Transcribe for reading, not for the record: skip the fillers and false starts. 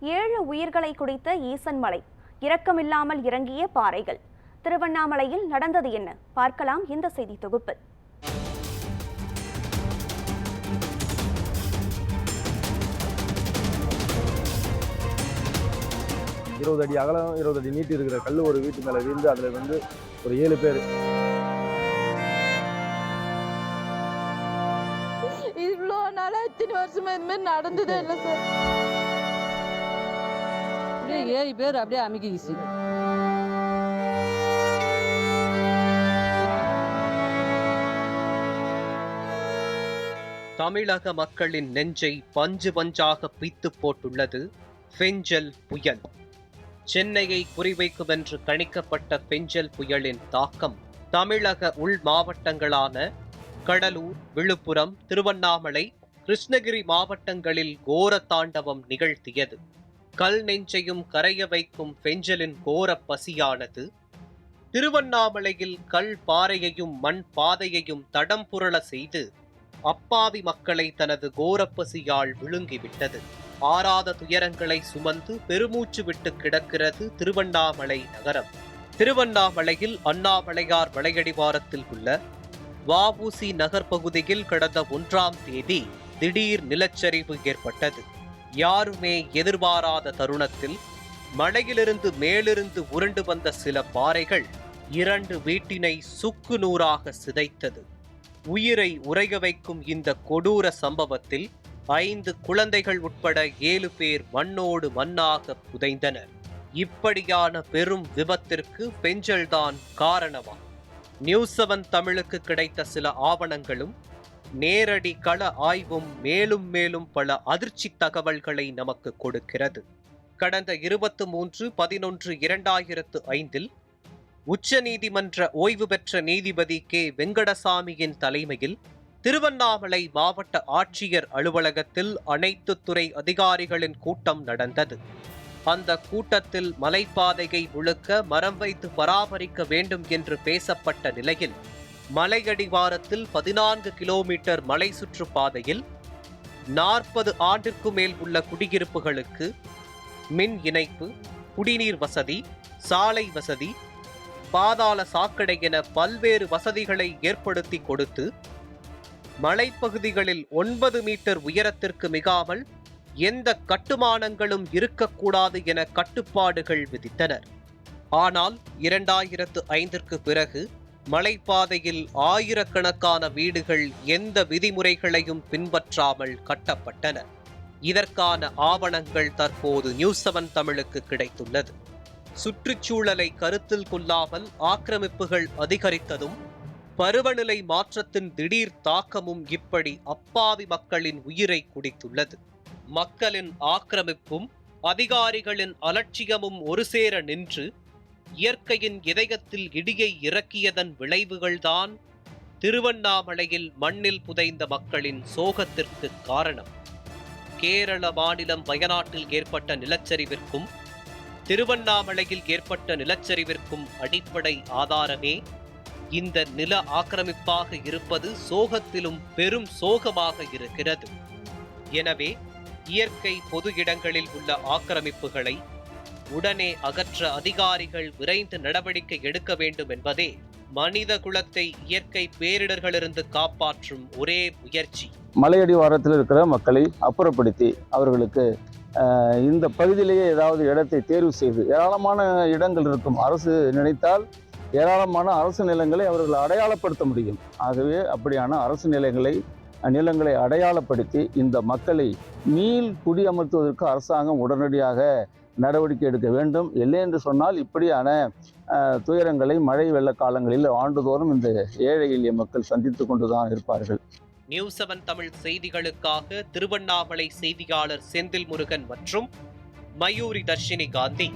7 உயிர்களை குடித்த ஈசன் மலை, இரக்கமில்லாமல் இறங்கிய பாறைகள். திருவண்ணாமலையில் நடந்தது என்ன பார்க்கலாம் இந்த செய்தி தொகுப்பில். 20 அடி அகலம் 20 அடி நீட்டு இருக்கிற கல் ஒரு வீட்டு மேலே விழுந்து அதில் வந்து ஒரு 7 பேர். இவ்வளோ நாளாக இத்தனை வருஷமா இது மாதிரி நடந்ததே இல்லை சார். அப்படியே 7 பேர் அப்படியே அமைக்கிச்சு. தமிழக மக்களின் நெஞ்சை பஞ்சு பஞ்சாக பிய்த்து போட்டுள்ளது பெஞ்சல் புயல். சென்னையை குறிவைக்கும் என்று கணிக்கப்பட்ட பெஞ்சல் புயலின் தாக்கம் தமிழக உள் மாவட்டங்களான கடலூர், விழுப்புரம், திருவண்ணாமலை, கிருஷ்ணகிரி மாவட்டங்களில் கோர தாண்டவம் நிகழ்த்தியது. கல் நெஞ்சையும் கரைய வைக்கும் பெஞ்சலின் கோர பசியானது திருவண்ணாமலையில் கல் பாறையையும் மண் பாதையையும் தடம் புரள செய்து அப்பாவி மக்களை தனது கோரப்பசியால் விழுங்கிவிட்டது. ஆறாத துயரங்களை சுமந்து பெருமூச்சு விட்டு கிடக்கிறது திருவண்ணாமலை நகரம். திருவண்ணாமலையில் அண்ணாமலையார் மலையடிவாரத்தில் உள்ள வ.உ.சி. நகர் பகுதியில் கடந்த 1ஆம் தேதி திடீர் நிலச்சரிவு ஏற்பட்டது. யாருமே எதிர்பாராத தருணத்தில் மலையிலிருந்து மேலிருந்து உருண்டு வந்த சில பாறைகள் 2 வீட்டினை சுக்கு நூறாக சிதைத்தது. உயிரை உறைய வைக்கும் இந்த கொடூர சம்பவத்தில் 5 குழந்தைகள் உட்பட 7 பேர் மண்ணோடு மண்ணாக புதைந்தனர். இப்படியான பெரும் விபத்திற்கு பெஞ்சல்தான் காரணமா? நியூஸ் 7 தமிழுக்கு கிடைத்த சில ஆவணங்களும் நேரடி கள ஆய்வும் மேலும் மேலும் பல அதிர்ச்சி தகவல்களை நமக்கு கொடுக்கிறது. கடந்த 23/11/2005 உச்ச நீதிமன்ற ஓய்வு பெற்ற நீதிபதி கே. வெங்கடசாமியின் தலைமையில் திருவண்ணாமலை மாவட்ட ஆட்சியர் அலுவலகத்தில் அனைத்து துறை அதிகாரிகளின் கூட்டம் நடந்தது. அந்த கூட்டத்தில் மலைப்பாதையை முழுக்க மரம் வைத்து பராமரிக்க வேண்டும் என்று பேசப்பட்ட நிலையில் மலையடிவாரத்தில் 14 கிலோமீட்டர் மலை சுற்றுப்பாதையில் 40 ஆண்டிற்கு மேல் உள்ள குடியிருப்புகளுக்கு மின் இணைப்பு, குடிநீர் வசதி, சாலை வசதி, பாதாள சாக்கடை என பல்வேறு வசதிகளை ஏற்படுத்தி கொடுத்து மலைப்பகுதிகளில் 9 மீட்டர் உயரத்திற்கு மிகாமல் எந்த கட்டுமானங்களும் இருக்கக்கூடாது என கட்டுப்பாடுகள் விதித்தனர். ஆனால் 2005ற்கு பிறகு மலைப்பாதையில் ஆயிரக்கணக்கான வீடுகள் எந்த விதிமுறைகளையும் பின்பற்றாமல் கட்டப்பட்டன. இதற்கான ஆவணங்கள் தற்போது நியூஸ் 7 தமிழுக்கு கிடைத்துள்ளது. சுற்றுச்சூழலை கருத்தில் கொள்ளாமல் ஆக்கிரமிப்புகள் அதிகரித்ததும் பருவநிலை மாற்றத்தின் திடீர் தாக்கமும் இப்படி அப்பாவி மக்களின் உயிரை குடித்துள்ளது. மக்களின் ஆக்கிரமிப்பும் அதிகாரிகளின் அலட்சியமும் ஒரு சேர நின்று இயற்கையின் இதயத்தில் இடியை இறக்கியதன் விளைவுகள்தான் திருவண்ணாமலையில் மண்ணில் புதைந்த மக்களின் சோகத்திற்கு காரணம். கேரள மாநிலம் வயநாட்டில் ஏற்பட்ட நிலச்சரிவிற்கும் திருவண்ணாமலையில் ஏற்பட்ட நிலச்சரிவிற்கும் அடிப்படை ஆதாரமே இந்த நில ஆக்கிரமிப்பாக இருப்பது சோகத்திலும் பெரும் சோகமாக இருக்கிறது. எனவே இயற்கை பொது இடங்களில் உள்ள ஆக்கிரமிப்புகளை உடனே அகற்ற அதிகாரிகள் விரைந்து நடவடிக்கை எடுக்க வேண்டும் என்பதே மனித குலத்தை இயற்கை பேரிடர்களிலிருந்து காப்பாற்றும் ஒரே முயற்சி. மலையடிவாரத்தில் இருக்கிற மக்களை அப்புறப்படுத்தி அவர்களுக்கு இந்த பகுதியிலேயே ஏதாவது இடத்தை தேர்வு செய்து, ஏராளமான இடங்கள் இருக்கும், அரசு நினைத்தால் ஏராளமான அரசு நிலங்களை அவர்கள் அடையாளப்படுத்த முடியும். ஆகவே அப்படியான அரசு நிலங்களை அடையாளப்படுத்தி இந்த மக்களை மீள் குடியமர்த்துவதற்கு அரசாங்கம் உடனடியாக நடவடிக்கை எடுக்க வேண்டும். இல்லை என்று சொன்னால் இப்படியான துயரங்களை மழை வெள்ள காலங்களில் ஆண்டுதோறும் இந்த ஏழை எளிய மக்கள் சந்தித்து கொண்டுதான் இருப்பார்கள். நியூஸ் 7 தமிழ் செய்திகளுக்காக திருவண்ணாமலை செய்தியாளர் செந்தில் முருகன் மற்றும் மயூரி தர்ஷினி காந்தி.